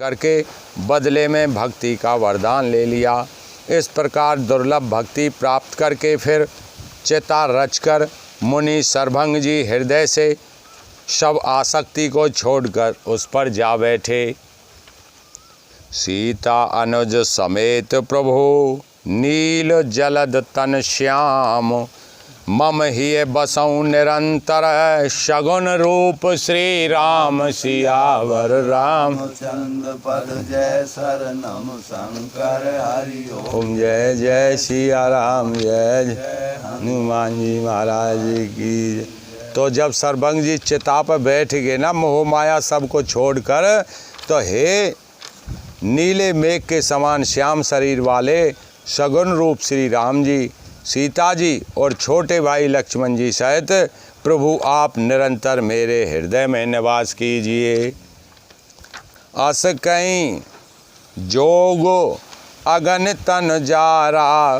करके बदले में भक्ति का वरदान ले लिया। इस प्रकार दुर्लभ भक्ति प्राप्त करके फिर चिता रचकर मुनि सरभंग जी हृदय से सब आसक्ति को छोड़कर उस पर जा बैठे। सीता अनुज समेत प्रभु नील जलद तन श्याम, मम हिय बसऊँ निरंतर सगुन रूप श्री राम सियावर राम। चंद पद जय शरणम शंकर हरि ओम जय जय सिया राम, जय जय हनुमान जी महाराज की। तो जब सरभंग जी चिता पर बैठ गए ना मोह माया सबको छोड़कर, तो हे नीले मेघ के समान श्याम शरीर वाले सगुन रूप श्री राम जी, सीता जी और छोटे भाई लक्ष्मण जी सहित प्रभु आप निरंतर मेरे हृदय में निवास कीजिए। अस कहीं जोगो अगणितन जारा,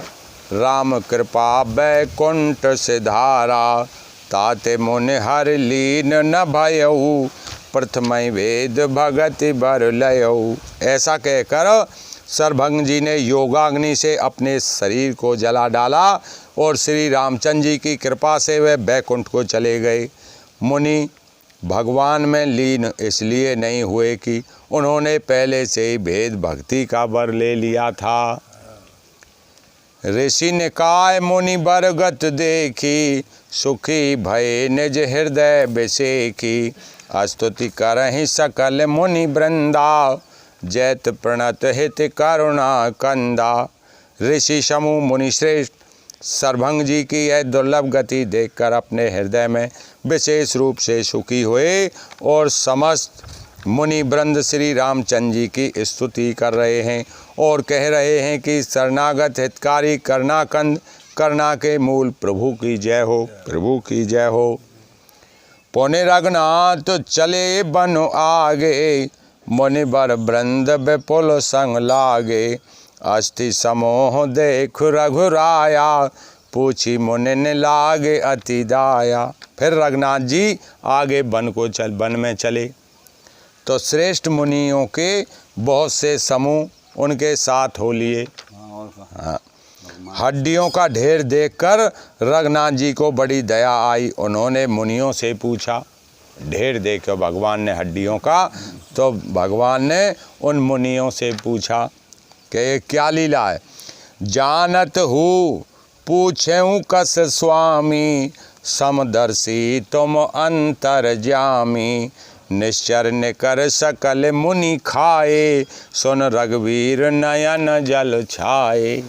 राम कृपा बैकुंठ सिधारा, ताते मुनि हर लीन न भयऊ, प्रथमय वेद भगति बर लयऊ। ऐसा कहकर सरभंग जी ने योगाग्नि से अपने शरीर को जला डाला और श्री रामचंद्र जी की कृपा से वे बैकुंठ को चले गए। मुनि भगवान में लीन इसलिए नहीं हुए कि उन्होंने पहले से ही भेद भक्ति का वर ले लिया था। ऋषि निकाय मुनि बरगत देखी, सुखी भय निज हृदय बिसेखी, स्तुति करहि सकल मुनि वृंदा, जैत प्रणत हित करुणा कंदा। ऋषि समूह मुनि श्रेष्ठ सरभंग जी की यह दुर्लभ गति देखकर अपने हृदय में विशेष रूप से सुखी हुए और समस्त मुनि वृंद श्री रामचंद्र जी की स्तुति कर रहे हैं और कह रहे हैं कि शरणागत हितकारी करुणाकंद करुणा के मूल प्रभु की जय हो, प्रभु की जय हो। पुण्य रघुनाथ चले बनो आगे, मुनि बर वृंद विपुल संग लागे, अस्थि समोह देख रघुराया, पूछी मुनि ने लागे अति दाया। फिर रघुनाथ जी आगे वन में चले तो श्रेष्ठ मुनियों के बहुत से समूह उनके साथ हो लिए। हड्डियों का ढेर देखकर रघुनाथ जी को बड़ी दया आई। उन्होंने मुनियों से पूछा, ढेर देखो भगवान ने हड्डियों का, तो भगवान ने उन मुनियों से पूछा कि ये क्या लीला है। जानत हूँ पूछूं कस स्वामी, समदर्शी तुम अंतर्जामी, निश्चर निकर सकल मुनि खाए, सुन रघुवीर नयन जल छाए।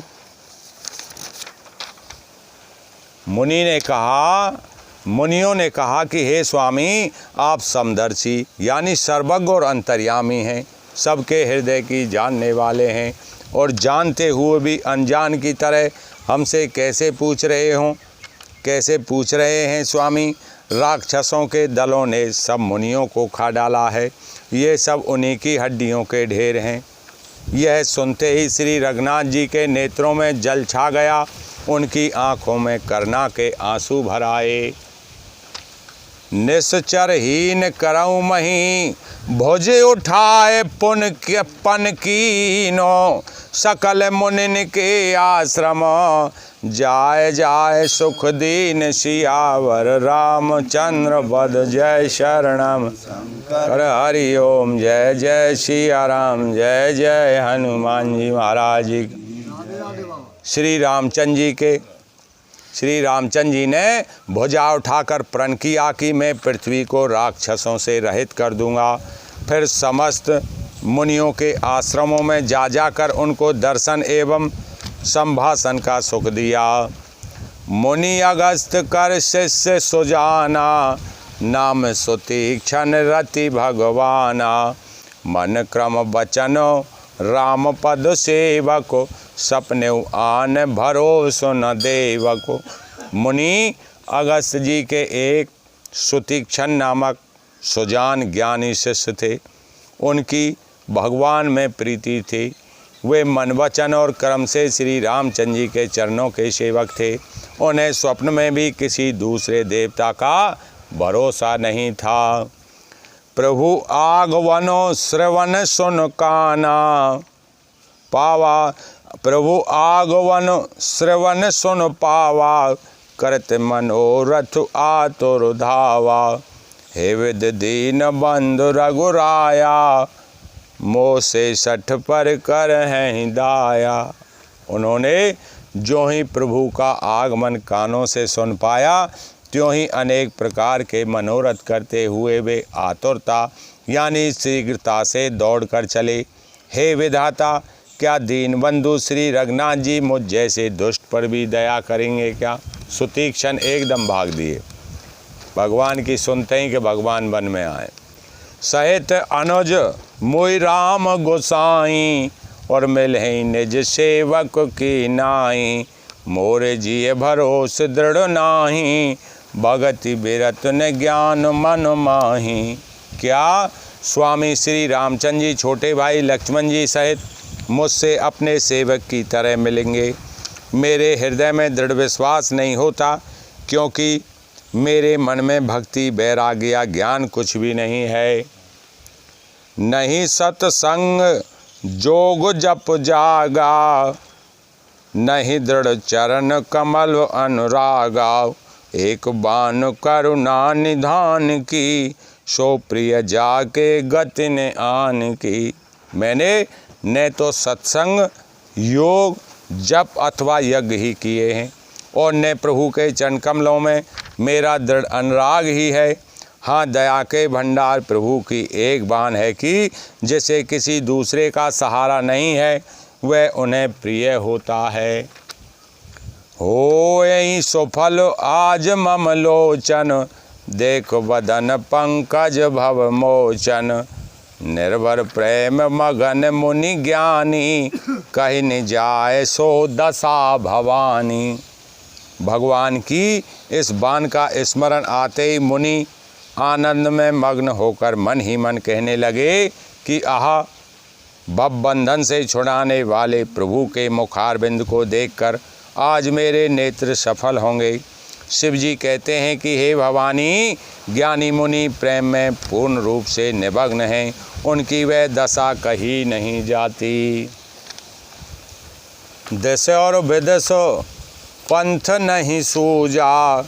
मुनियों ने कहा कि हे स्वामी, आप समदर्शी यानी सर्वज्ञ और अंतर्यामी हैं, सबके हृदय की जानने वाले हैं, और जानते हुए भी अनजान की तरह हमसे कैसे पूछ रहे हैं स्वामी। राक्षसों के दलों ने सब मुनियों को खा डाला है, ये सब उन्हीं की हड्डियों के ढेर हैं। यह सुनते ही श्री रघुनाथ जी के नेत्रों में जल छा गया, उनकी आँखों में करुणा के आंसू भर आए। निश्चर हीन करऊँ मही, भुज उठाए पुन के पन कीनो, सकल मुनिन के आश्रम, जाय जाय सुख दीन सियावर रामचंद्र बद जय शरणम शंकर हरि ओम। जय जय सिया राम, जय जय हनुमान जी महाराज जी। श्री रामचंद्र जी ने भुजा उठाकर प्रण किया कि मैं पृथ्वी को राक्षसों से रहित कर दूंगा। फिर समस्त मुनियों के आश्रमों में जाकर उनको दर्शन एवं संभाषण का सुख दिया। मुनि अगस्त कर शिष्य सुजाना, नाम सुतीक्षण रति भगवाना, मन क्रम बचनो राम पद सेवको, सपने आन भरोसो न देवको। मुनि अगस्त जी के एक सुतीक्षण नामक सुजान ज्ञानी शिष्य थे। उनकी भगवान में प्रीति थी। वे मन वचन और कर्म से श्री रामचंद्र जी के चरणों के सेवक थे। उन्हें स्वप्न में भी किसी दूसरे देवता का भरोसा नहीं था। प्रभु आगवनो श्रवण सुन काना पावा। प्रभु आगवन श्रवण सुन पावा, करत मनोरथ आतुर धावा। हे विद दीन बंधु रघुराया, मोह से सठ पर कर हैं दाया। उन्होंने जो ही प्रभु का आगमन कानों से सुन पाया, त्यों ही अनेक प्रकार के मनोरथ करते हुए वे आतुरता यानी शीघ्रता से दौड़कर चले। हे विधाता, क्या दीन बंधु श्री रघुनाथ जी मुझ जैसे दुष्ट पर भी दया करेंगे क्या? सुतीक्षण एकदम भाग दिए भगवान की सुनते ही कि भगवान वन में आए। सहित अनुज मोहि राम गोसाई, और मिलहि निज सेवक की नाई। मोरे जिय भरोस दृढ़ नाही, भगति बिरत न ज्ञान मन माही। क्या स्वामी श्री रामचंद्र जी छोटे भाई लक्ष्मण जी सहित मुझसे अपने सेवक की तरह मिलेंगे? मेरे हृदय में दृढ़ विश्वास नहीं होता, क्योंकि मेरे मन में भक्ति वैराग्य ज्ञान कुछ भी नहीं है। नहीं सत्संग जोग जप जागा, नहीं दृढ़ चरण कमल अनुरागा। एक बान करुणा निधान की, सो प्रिय जाके गति ने आन की। मैंने न तो सत्संग योग जप अथवा यज्ञ ही किए हैं, और न प्रभु के चरण कमलों में मेरा दृढ़ अनुराग ही है। हाँ, दया के भंडार प्रभु की एक बान है कि जैसे किसी दूसरे का सहारा नहीं है, वह उन्हें प्रिय होता है। हो यही सुफल आज मम लोचन, देख वदन पंकज भव मोचन। निर्भर प्रेम मगन मुनि ज्ञानी, कहीं न जाए सो दशा भवानी। भगवान की इस बान का स्मरण आते ही मुनि आनंद में मग्न होकर मन ही मन कहने लगे कि आह, भव बंधन से छुड़ाने वाले प्रभु के मुखारबिंद को देखकर आज मेरे नेत्र सफल होंगे। शिव जी कहते हैं कि हे भवानी, ज्ञानी मुनि प्रेम में पूर्ण रूप से निमग्न हैं, उनकी वह दशा कही नहीं जाती। देश और विदेश पंथ नहीं सूझा,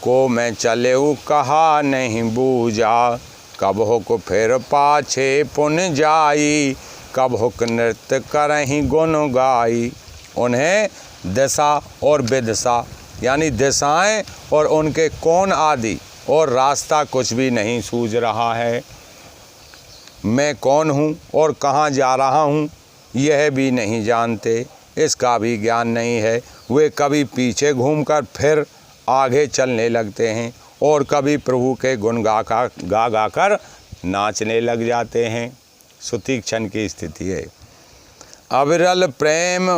को मैं चले कहा नहीं बूझा। कब हुक फिर पाछे पुन जाई, कब हुक नृत्य करही गुण गाई। उन्हें दिशा और विदिशा यानी दिशाएं और उनके कोण आदि और रास्ता कुछ भी नहीं सूझ रहा है। मैं कौन हूँ और कहाँ जा रहा हूँ यह भी नहीं जानते, इसका भी ज्ञान नहीं है। वे कभी पीछे घूमकर फिर आगे चलने लगते हैं और कभी प्रभु के गुण गा कर नाचने लग जाते हैं। सुतीक्षण की स्थिति है। अविरल प्रेम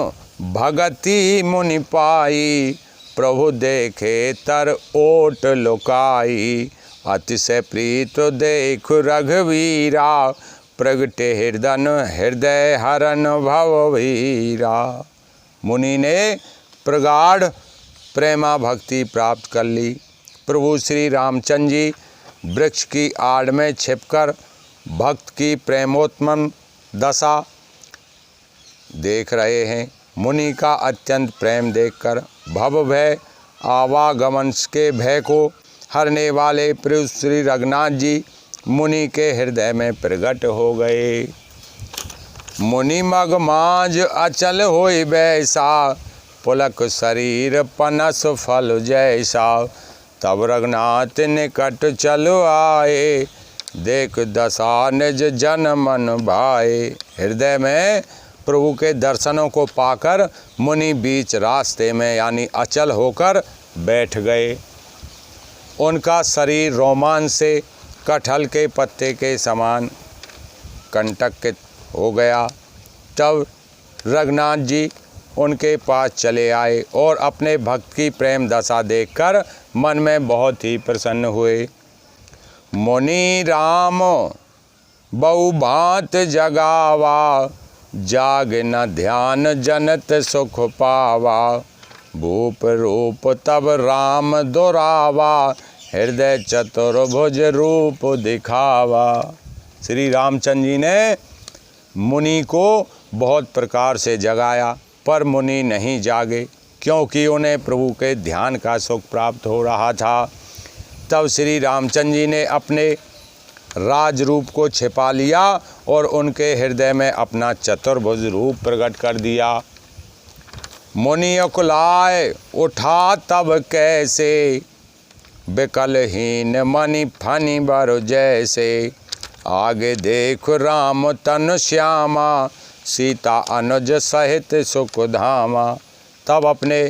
भगति मुनि पाई, प्रभु देखे तर ओट लुकाई। अतिशय प्रीत देख रघुवीरा, प्रगटे हृदय हरन भववीरा। मुनि ने प्रगाढ़ प्रेमा भक्ति प्राप्त कर ली। प्रभु श्री रामचंद्र जी वृक्ष की आड़ में छिपकर भक्त की प्रेमोत्मन दशा देख रहे हैं। मुनि का अत्यंत प्रेम देखकर भव भय आवागमन के भय को हरने वाले प्रभु श्री रघुनाथ जी मुनि के हृदय में प्रकट हो गए। मुनि मग माज अचल होई बैसा, पुलक शरीर पनस फल जैसा। तब रघुनाथ निकट चलो आए, देख दशा निज जन मन भाए। हृदय में प्रभु के दर्शनों को पाकर मुनि बीच रास्ते में यानी अचल होकर बैठ गए। उनका शरीर रोमांच से कटहल के पत्ते के समान कंटकित हो गया। तब रघुनाथ जी उनके पास चले आए और अपने भक्त की प्रेम दशा देखकर मन में बहुत ही प्रसन्न हुए। मुनि राम बहुभांत जगावा, जाग न ध्यान जनत सुख पावा। भूप रूप तब राम दुरावा, हृदय चतुर्भुज रूप दिखावा। श्री रामचंद्र जी ने मुनि को बहुत प्रकार से जगाया, पर मुनि नहीं जागे, क्योंकि उन्हें प्रभु के ध्यान का सुख प्राप्त हो रहा था। तब श्री रामचंद्र जी ने अपने राज रूप को छिपा लिया और उनके हृदय में अपना चतुर्भुज रूप प्रकट कर दिया। मुनि अकुलाए उठा तब कैसे, बिकलहीन मणि फनि बर जैसे। आगे देख राम तन श्यामा, सीता अनुज सहित सुख धामा। तब अपने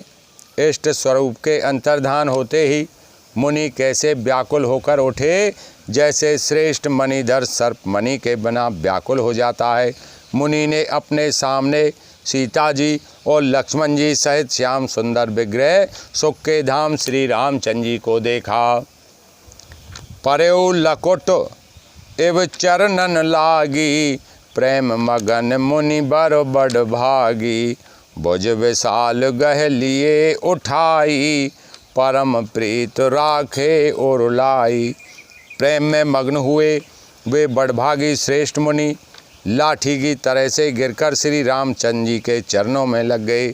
इष्ट स्वरूप के अंतर्धान होते ही मुनि कैसे व्याकुल होकर उठे, जैसे श्रेष्ठ मणिधर सर्प मणि के बिना व्याकुल हो जाता है। मुनि ने अपने सामने सीता जी और लक्ष्मण जी सहित श्याम सुंदर विग्रह सुख के धाम श्री रामचंद्र जी को देखा। पर्यो लकुट इव चरणन लागी, प्रेम मगन मुनि बर बड़ भागी। भुज विशाल गह लिए उठाई, परम प्रीत राखे और लाई। प्रेम में मग्न हुए वे बड़भागी श्रेष्ठ मुनि लाठी की तरह से गिरकर श्री रामचंद्र जी के चरणों में लग गए।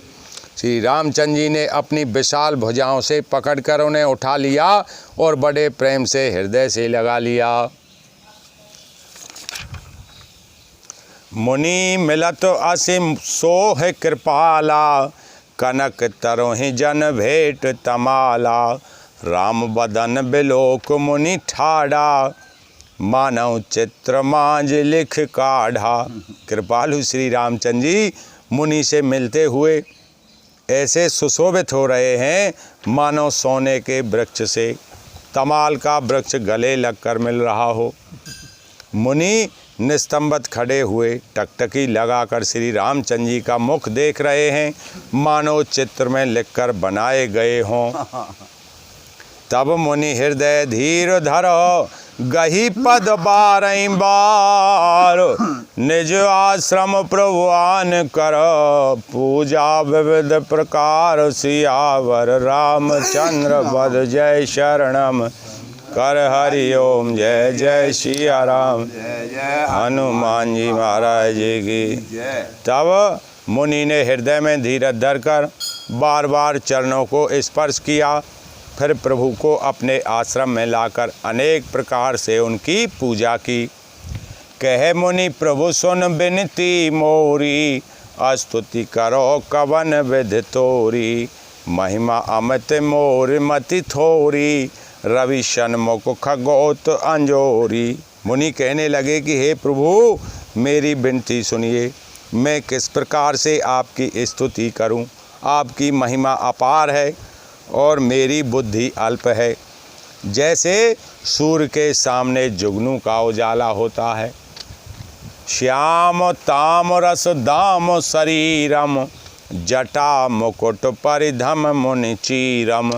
श्री रामचंद्र जी ने अपनी विशाल भुजाओं से पकड़कर उन्हें उठा लिया और बड़े प्रेम से हृदय से लगा लिया। मुनि मिलत असीम सोह कृपाला, कनक तरोहि जन भेंट तमाला। राम बदन बिलोक मुनि ठाड़ा, मानव चित्र मांझ लिख काढ़ा। कृपालु श्री रामचंद्र जी मुनि से मिलते हुए ऐसे सुशोभित हो रहे हैं मानो सोने के वृक्ष से तमाल का वृक्ष गले लगकर मिल रहा हो। मुनि निस्तंभत खड़े हुए टकटकी लगाकर श्री रामचंद्र जी का मुख देख रहे हैं, मानो चित्र में लिखकर बनाए गए हों। तब मुनि हृदय धीर धरो, गही पद बारई बार। निज आश्रम प्रभुआन कर, पूजा विविध प्रकार सियावर। रामचंद्र पद जय शरणम कर हरि ओम। जय जय सिया राम, जय जय हनुमान जी महाराज जी की जय। तब मुनि ने हृदय में धीरज धरकर बार बार चरणों को स्पर्श किया, फिर प्रभु को अपने आश्रम में लाकर अनेक प्रकार से उनकी पूजा की। कहे मुनि प्रभु सुन बिनती मोरी, स्तुति करो कवन विधि तोरी। महिमा अमित मोर मति थोरी, रवि सन्मुख खगोत अंजोरी। मुनि कहने लगे कि हे प्रभु मेरी विनती सुनिए, मैं किस प्रकार से आपकी स्तुति करूं। आपकी महिमा अपार है और मेरी बुद्धि अल्प है। जैसे सूर्य के सामने जुगनू का उजाला होता है। श्याम ताम रस दाम शरीरम, जटा मुकुट परिधम मुनि चीरम।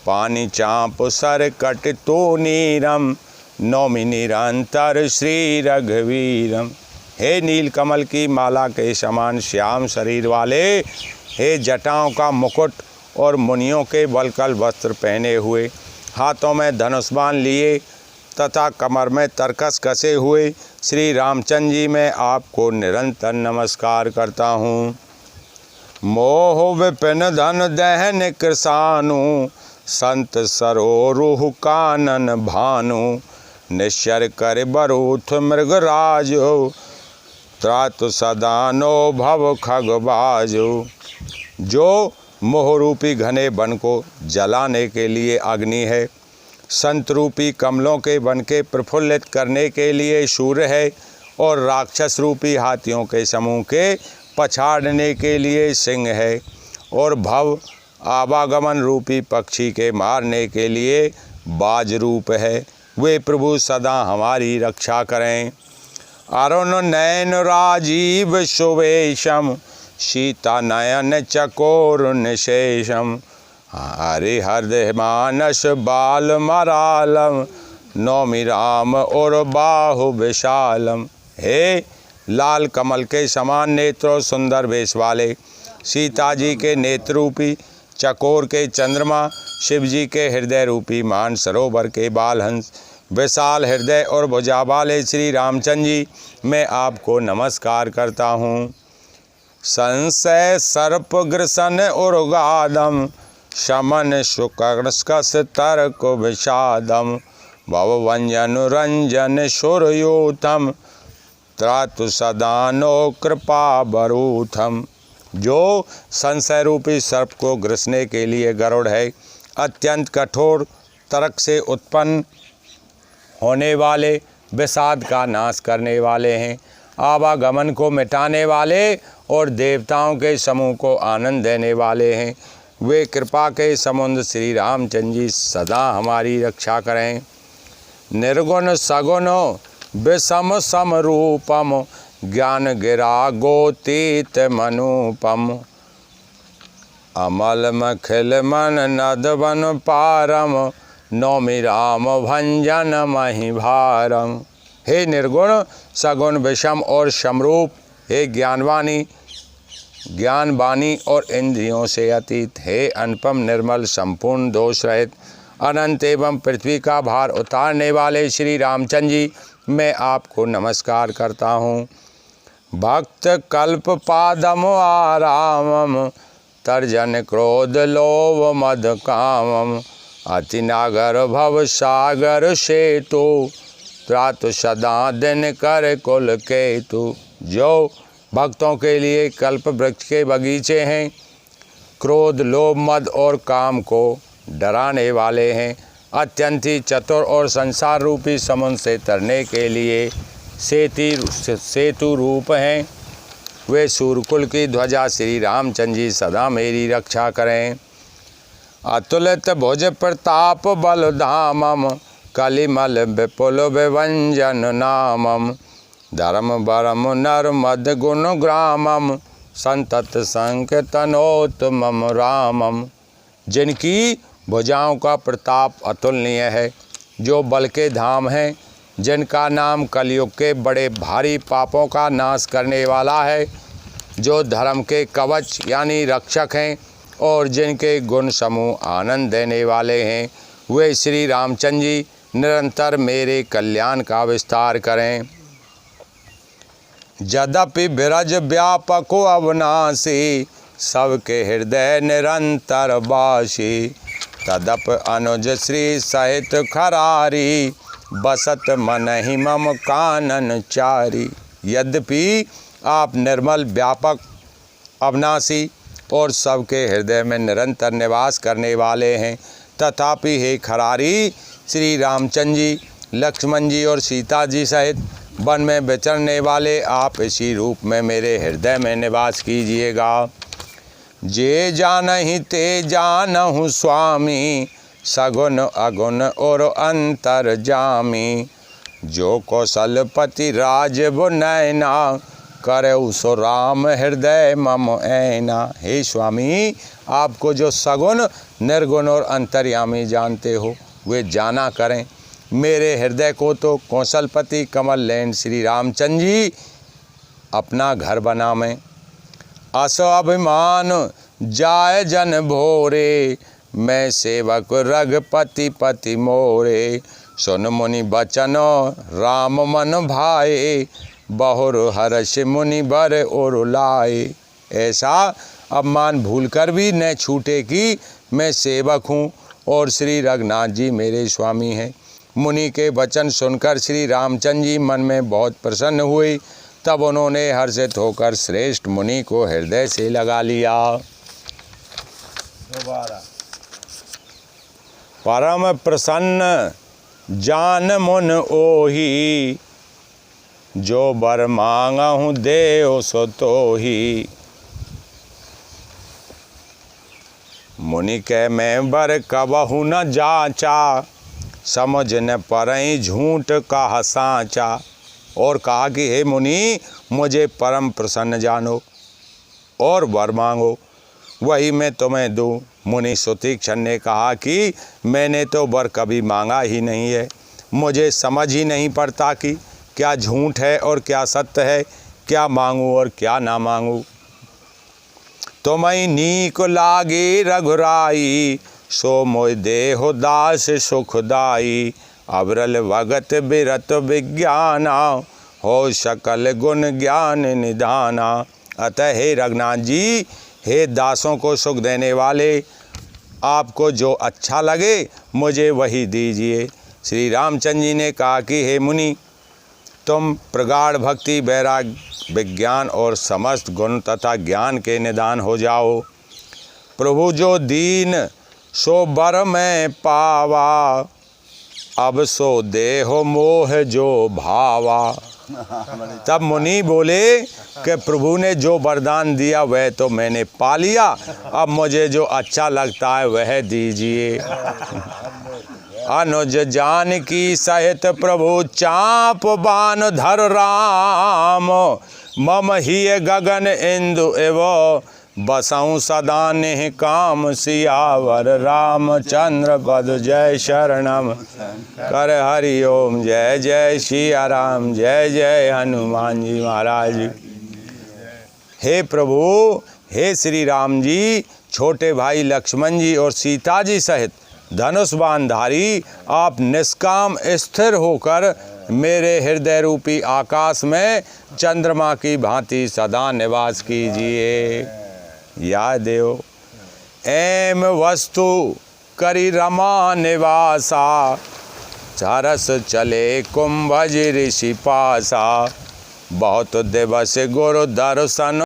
पानी चाँप सर कट तो नीरम, नौमि निरंतर श्री रघुवीरम। हे नीलकमल की माला के समान श्याम शरीर वाले, हे जटाओं का मुकुट और मुनियों के वलकल वस्त्र पहने हुए, हाथों में धनुष बाण लिए तथा कमर में तरकस कसे हुए श्री रामचंद्र जी, मैं आपको निरंतर नमस्कार करता हूँ। मोह विपिन धन दहन कृसानु, संत सरोरुह कानन भानु। निश्चर कर बरूथ मृगराजो, त्रातु सदानो भव खगबाजो। जो मोहरूपी घने वन को जलाने के लिए अग्नि है, संत रूपी कमलों के वन के प्रफुल्लित करने के लिए सूर्य है, और राक्षस रूपी हाथियों के समूह के पछाड़ने के लिए सिंह है, और भव आवागमन रूपी पक्षी के मारने के लिए बाज रूप है। वे प्रभु सदा हमारी रक्षा करें। अरुण नयन राजीव सुवेशम, सीता नयन चकोर निशेषम। हरि हृदय मानस बाल मरालम, नौमि राम और बाहु विशालम। हे लाल कमल के समान नेत्रों सुंदर वेश वाले, सीता जी के नेत्र रूपी चकोर के चंद्रमा, शिव जी के हृदय रूपी मान सरोवर के बालहंस, विशाल हृदय और भुजा वाले श्री रामचंद्र जी, मैं आपको नमस्कार करता हूँ। संशय सर्प ग्रसन उर्गादम, शमन शुकर्षकस तर्क विषादम, भवभंजन रंजन सुरयूथम, त्रातु सदानो कृपा बरूथम। जो संशय रूपी सर्प को ग्रसने के लिए गरुड़ है, अत्यंत कठोर तर्क से उत्पन्न होने वाले, विषाद का नाश करने वाले हैं, आवागमन को मिटाने वाले और देवताओं के समूह को आनंद देने वाले हैं। वे कृपा के समुद्र श्री रामचंद्र जी सदा हमारी रक्षा करें। निर्गुण सगुण विषम समरूपम, ज्ञान गिरा गोतीत मनुपम, अमल मखिल मन नदवन पारम, नौमि राम भंजन महि भारम। हे निर्गुण सगुण विषम और समरूप, हे ज्ञान वाणी और इंद्रियों से अतीत, हे अनुपम निर्मल संपूर्ण दोष रहित, अनंत एवं पृथ्वी का भार उतारने वाले श्री रामचंद्र जी, मैं आपको नमस्कार करता हूँ। भक्त कल्प पादम आरामम, तर्जन क्रोध लोभ मद कामम, अति नागर भव सागर सेतु, त्रातु सदा दिन कर कुल केतु। जो भक्तों के लिए कल्प वृक्ष के बगीचे हैं, क्रोध लोभ मद और काम को डराने वाले हैं, अत्यंत ही चतुर और संसार रूपी समुद्र से तरने के लिए सेतु रूप हैं। वे सूर्यकुल की ध्वजा श्री रामचंद्र जी सदा मेरी रक्षा करें। अतुलित भुज प्रताप बल धामम, कलिमल विपुल विभंजन नामम, धर्म बरम नर मद गुण ग्रामम, संतत संकीर्तनोत्तमम रामम। जिनकी भुजाओं का प्रताप अतुलनीय है, जो बल के धाम हैं, जिनका नाम कलयुग के बड़े भारी पापों का नाश करने वाला है, जो धर्म के कवच यानी रक्षक हैं और जिनके गुण समूह आनंद देने वाले हैं, वे श्री रामचंद्र जी निरंतर मेरे कल्याण का विस्तार करें। यद्यपि बिरज व्यापको अविनाशी, सबके हृदय निरंतर वासी, तदप अनुज श्री सहित खरारी, बसत मन ही मम कानन चारी। यद्यपि आप निर्मल व्यापक अविनाशी और सबके हृदय में निरंतर निवास करने वाले हैं, तथापि हे खरारी श्री रामचंद्र जी, लक्ष्मण जी और सीता जी सहित वन में विचरने वाले आप इसी रूप में मेरे हृदय में निवास कीजिएगा। जे जानहि ते जानहु स्वामी, सगुन अगुण और अंतर जामी, जो कौशलपति राजव नैना, करऊ सो राम हृदय मम ऐना। हे स्वामी, आपको जो सगुण निर्गुण और अंतर्यामी जानते हो, वे जाना करें। मेरे हृदय को तो कौशलपति कमल नयन श्री रामचंद्र जी अपना घर बनावें। असो अभिमान जाय जन भोरे, मैं सेवक रघुपति पति मोरे, सुन मुनि बचनो राम मन भाए, बहुर हर्ष मुनि बर और लाए। ऐसा अपमान भूलकर भी न छूटे कि मैं सेवक हूँ और श्री रघुनाथ जी मेरे स्वामी हैं। मुनि के वचन सुनकर श्री रामचंद्र जी मन में बहुत प्रसन्न हुए। तब उन्होंने हर्षित होकर श्रेष्ठ मुनि को हृदय से लगा लिया। दोबारा। परम प्रसन्न जान मुन ओही, जो बर मांगहु देव सो तोही। मुनि के मैं बर कबहु न जाचा, समझ न परई झूठ कहा साचा। और कहा कि हे मुनि, मुझे परम प्रसन्न जानो और वर मांगो, वही मैं तुम्हें दूँ। मुनि सुतीक्षण ने कहा कि मैंने तो वर कभी मांगा ही नहीं है, मुझे समझ ही नहीं पड़ता कि क्या झूठ है और क्या सत्य है, क्या मांगूँ और क्या ना मांगूँ। तुम्हें नीक लागे रघुराई, सो मोय देहो दास सुखदाई। अविरल भगत बिरत विज्ञाना, हो सकल गुण ज्ञान निधाना। अतः हे रघुनाथ जी, हे दासों को सुख देने वाले, आपको जो अच्छा लगे मुझे वही दीजिए। श्री रामचंद्र जी ने कहा कि हे मुनि, तुम प्रगाढ़ भक्ति, वैराग्य, विज्ञान और समस्त गुण तथा ज्ञान के निदान हो जाओ। प्रभु जो दीन सो बर में पावा, अब सो देहो मोह जो भावा। तब मुनि बोले कि प्रभु ने जो वरदान दिया वह तो मैंने पा लिया, अब मुझे जो अच्छा लगता है वह दीजिए। अनुज जानकी सहित प्रभु चाप बान धर राम, मम हिय गगन इंदु एव बसऊँ सदा नेह काम। सियावर रामचंद्र पद जय शरणम, कर हरि ओम। जय जय सिया राम, जय जय हनुमान जी महाराज। हे प्रभु, हे श्री राम जी, छोटे भाई लक्ष्मण जी और सीता जी सहित धनुष बाणधारी, आप निष्काम स्थिर होकर मेरे हृदय रूपी आकाश में चंद्रमा की भांति सदा निवास कीजिए। या देव एम वस्तु करी रमा निवासा, सरस चले कुंभज ऋषि पासा। बहुत दिवस गुरु दर्शन